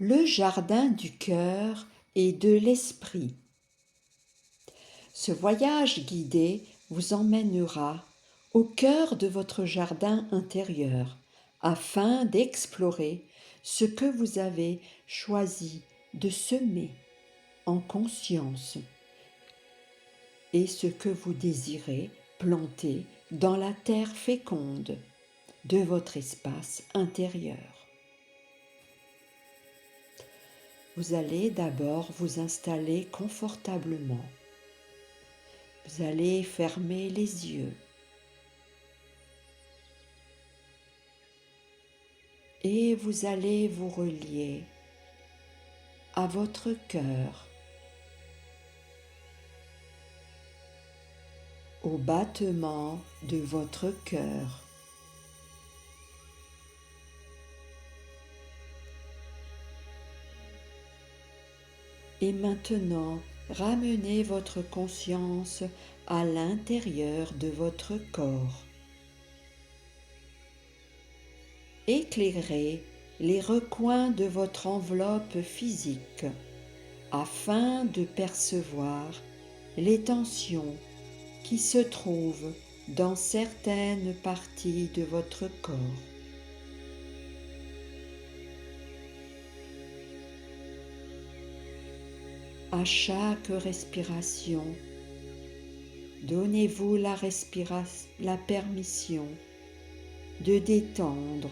Le jardin du cœur et de l'esprit. Ce voyage guidé vous emmènera au cœur de votre jardin intérieur afin d'explorer ce que vous avez choisi de semer en conscience et ce que vous désirez planter dans la terre féconde de votre espace intérieur. Vous allez d'abord vous installer confortablement. Vous allez fermer les yeux et vous allez vous relier à votre cœur, au battement de votre cœur. Et maintenant, ramenez votre conscience à l'intérieur de votre corps. Éclairez les recoins de votre enveloppe physique afin de percevoir les tensions qui se trouvent dans certaines parties de votre corps. À chaque respiration, donnez-vous la permission de détendre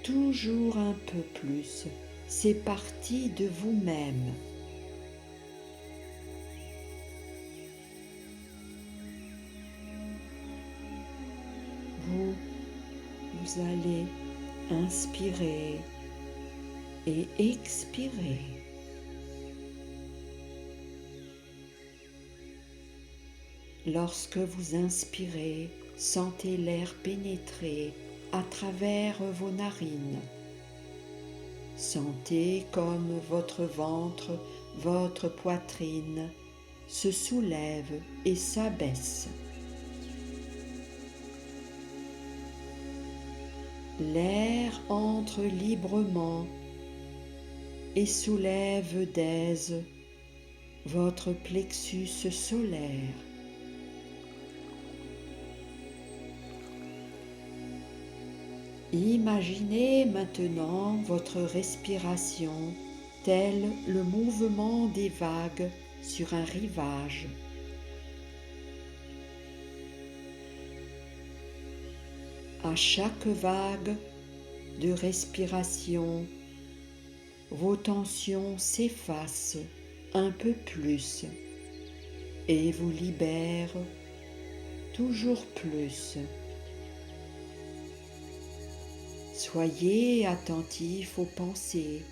toujours un peu plus ces parties de vous-même. Vous allez inspirer et expirer. Lorsque vous inspirez, sentez l'air pénétrer à travers vos narines. Sentez comme votre ventre, votre poitrine se soulève et s'abaisse. L'air entre librement et soulève d'aise votre plexus solaire. Imaginez maintenant votre respiration tel le mouvement des vagues sur un rivage. À chaque vague de respiration, vos tensions s'effacent un peu plus et vous libèrent toujours plus. Soyez attentif aux pensées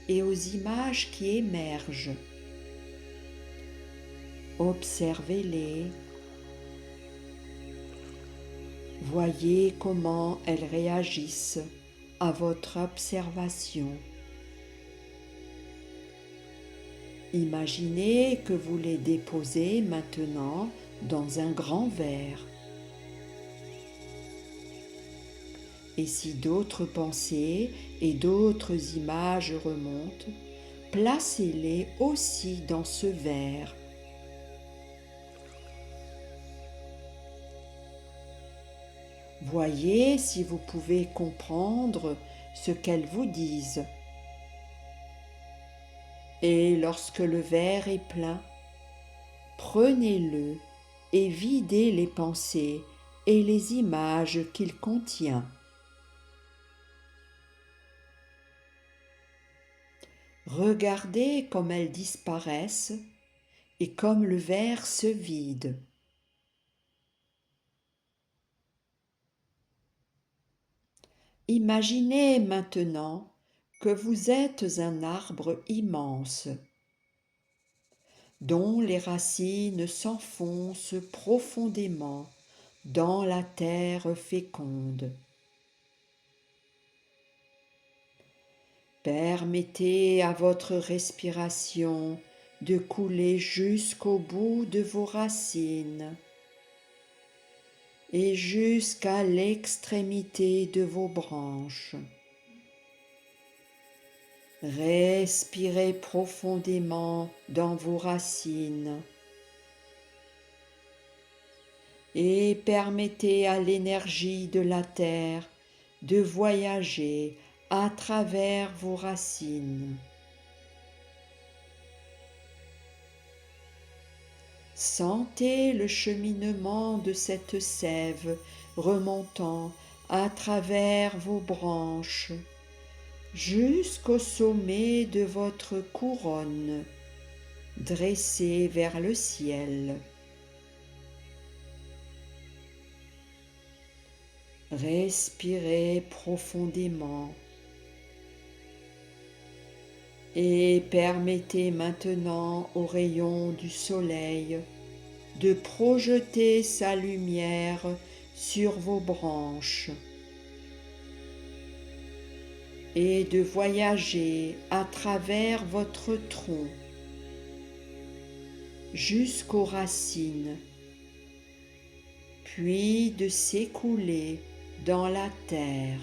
et aux images qui émergent. Observez-les. Voyez comment elles réagissent à votre observation. Imaginez que vous les déposez maintenant dans un grand verre. Et si d'autres pensées et d'autres images remontent, placez-les aussi dans ce verre. Voyez si vous pouvez comprendre ce qu'elles vous disent. Et lorsque le verre est plein, prenez-le et videz les pensées et les images qu'il contient. Regardez comme elles disparaissent et comme le verre se vide. Imaginez maintenant que vous êtes un arbre immense, dont les racines s'enfoncent profondément dans la terre féconde. Permettez à votre respiration de couler jusqu'au bout de vos racines et jusqu'à l'extrémité de vos branches. Respirez profondément dans vos racines et permettez à l'énergie de la terre de voyager à travers vos racines. Sentez le cheminement de cette sève remontant à travers vos branches jusqu'au sommet de votre couronne, dressée vers le ciel. Respirez profondément et permettez maintenant aux rayons du soleil de projeter sa lumière sur vos branches et de voyager à travers votre tronc jusqu'aux racines, puis de s'écouler dans la terre.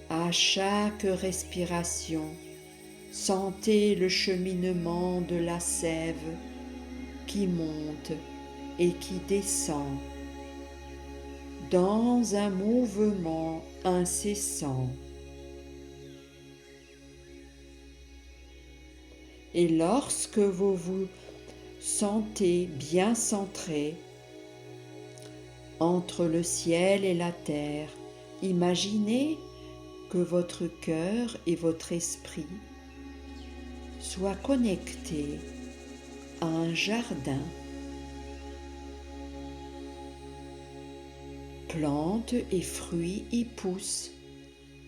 À chaque respiration, sentez le cheminement de la sève qui monte et qui descend dans un mouvement incessant. Et lorsque vous vous sentez bien centré entre le ciel et la terre, imaginez que votre cœur et votre esprit soient connectés à un jardin. Plantes et fruits y poussent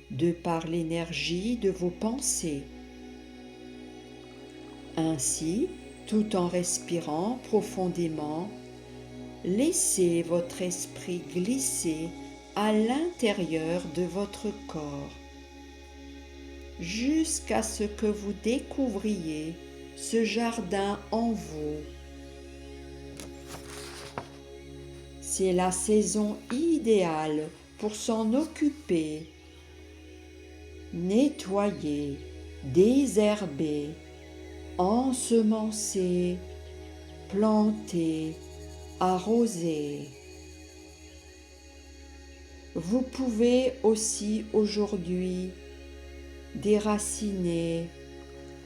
de par l'énergie de vos pensées. Ainsi, tout en respirant profondément, laissez votre esprit glisser à l'intérieur de votre corps, jusqu'à ce que vous découvriez ce jardin en vous. C'est la saison idéale pour s'en occuper, nettoyer, désherber, ensemencer, planter, arroser. Vous pouvez aussi aujourd'hui déraciner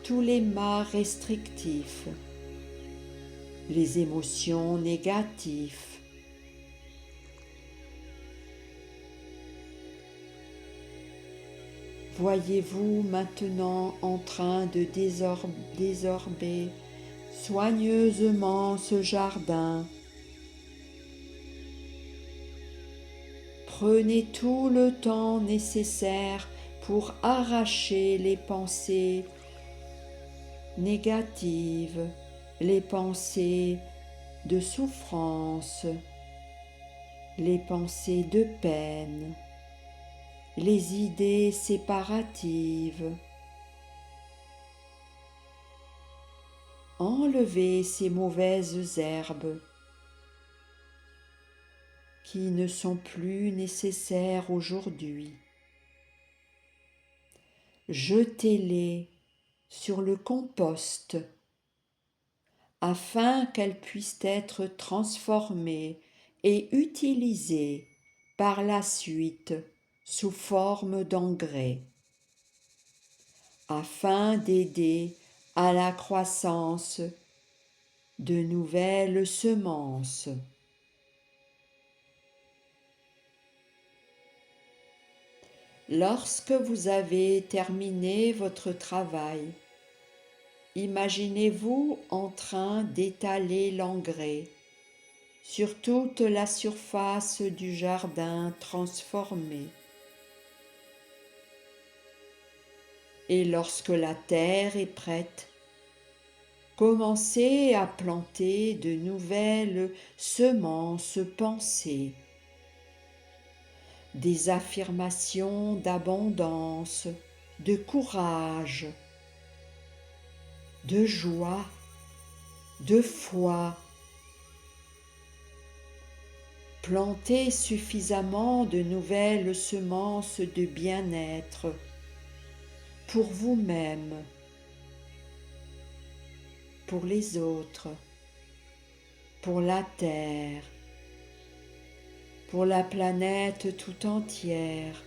tous les mâts restrictifs, les émotions négatives. Voyez-vous maintenant en train de désherber soigneusement ce jardin. Prenez tout le temps nécessaire pour arracher les pensées négatives, les pensées de souffrance, les pensées de peine, les idées séparatives. Enlevez ces mauvaises herbes qui ne sont plus nécessaires aujourd'hui. Jetez-les sur le compost afin qu'elles puissent être transformées et utilisées par la suite sous forme d'engrais, afin d'aider à la croissance de nouvelles semences. Lorsque vous avez terminé votre travail, imaginez-vous en train d'étaler l'engrais sur toute la surface du jardin transformé. Et lorsque la terre est prête, commencez à planter de nouvelles semences pensées, des affirmations d'abondance, de courage, de joie, de foi. Plantez suffisamment de nouvelles semences de bien-être pour vous-même, pour les autres, pour la Terre, pour la planète tout entière.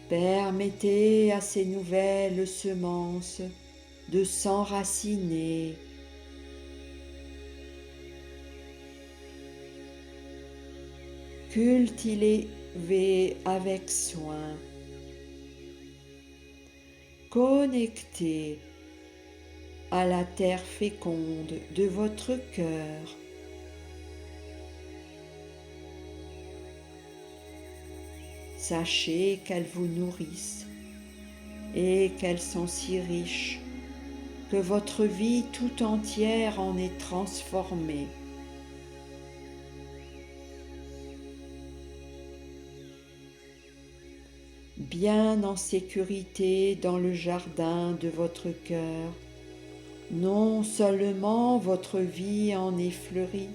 Permettez à ces nouvelles semences de s'enraciner. Cultivez avec soin. Connectez à la terre féconde de votre cœur. Sachez qu'elles vous nourrissent et qu'elles sont si riches que votre vie tout entière en est transformée. Bien en sécurité dans le jardin de votre cœur, non seulement votre vie en est fleurie,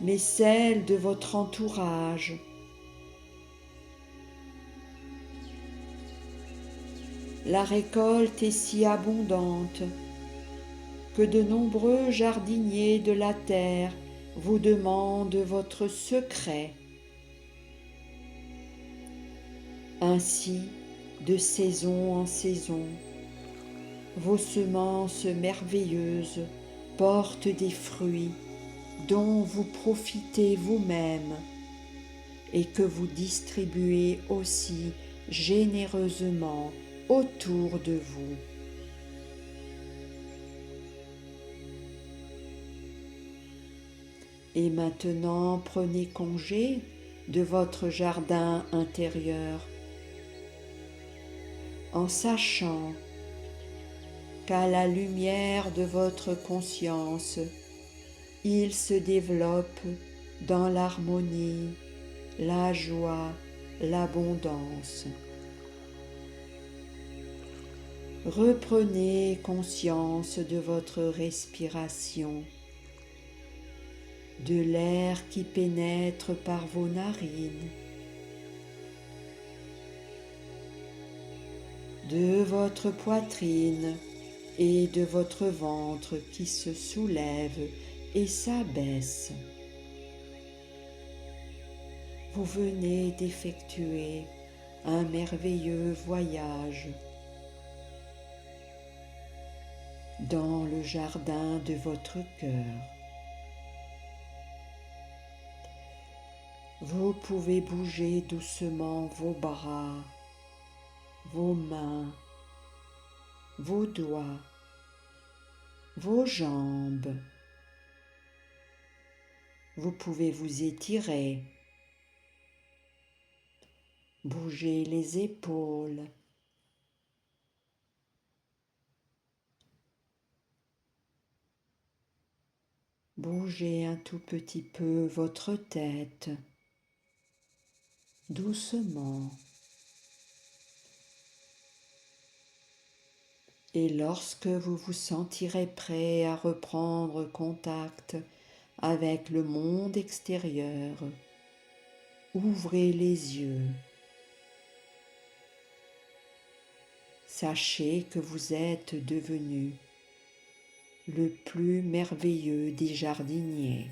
mais celle de votre entourage. La récolte est si abondante que de nombreux jardiniers de la terre vous demandent votre secret. Ainsi, de saison en saison, vos semences merveilleuses portent des fruits dont vous profitez vous-même et que vous distribuez aussi généreusement autour de vous. Et maintenant, prenez congé de votre jardin intérieur en sachant qu'à la lumière de votre conscience, il se développe dans l'harmonie, la joie, l'abondance. Reprenez conscience de votre respiration, de l'air qui pénètre par vos narines, de votre poitrine et de votre ventre qui se soulève et s'abaisse. Vous venez d'effectuer un merveilleux voyage dans le jardin de votre cœur. Vous pouvez bouger doucement vos bras, vos mains, vos doigts, vos jambes. Vous pouvez vous étirer, bouger les épaules, bougez un tout petit peu votre tête, doucement. Et lorsque vous vous sentirez prêt à reprendre contact avec le monde extérieur, ouvrez les yeux. Sachez que vous êtes devenu le plus merveilleux des jardiniers.